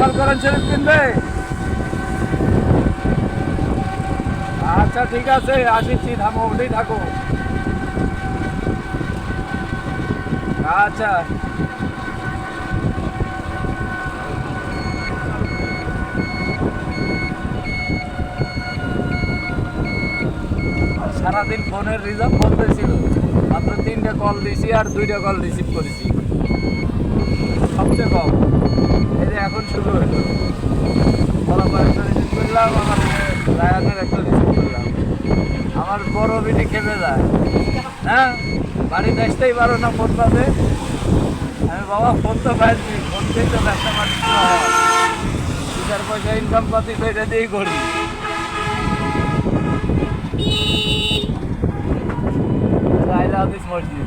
এবার কোরআন শরীফ কিনবে? আচ্ছা ঠিক আছে, আসিছি, থামো, উঠেই থাকো। আচ্ছা। সারাদিন ফোনের রিজার্ভ বলতেছিল, মাত্র 3টে কল দিছি আর 2টা কল রিসিভ করেছি, সবচেয়ে কম। এই যে এখন শুরু হলো, বরাবর একটা রিসিভ করলাম, আমার রায়ানের একটা রিসিভ করলাম। আমার বড় বিটি খেপে যায়, হ্যাঁ বাড়িতে আসতেই পারো না ফোন পাবে। আমি বাবা ফোন তো পাইছি, ফোন দিয়ে তো ব্যবসা বাণিজ্য হয়, 2-4 পয়সা ইনকাম পাতি তো এটা দিয়েই করি। আইলা হাদিস মসজিদ।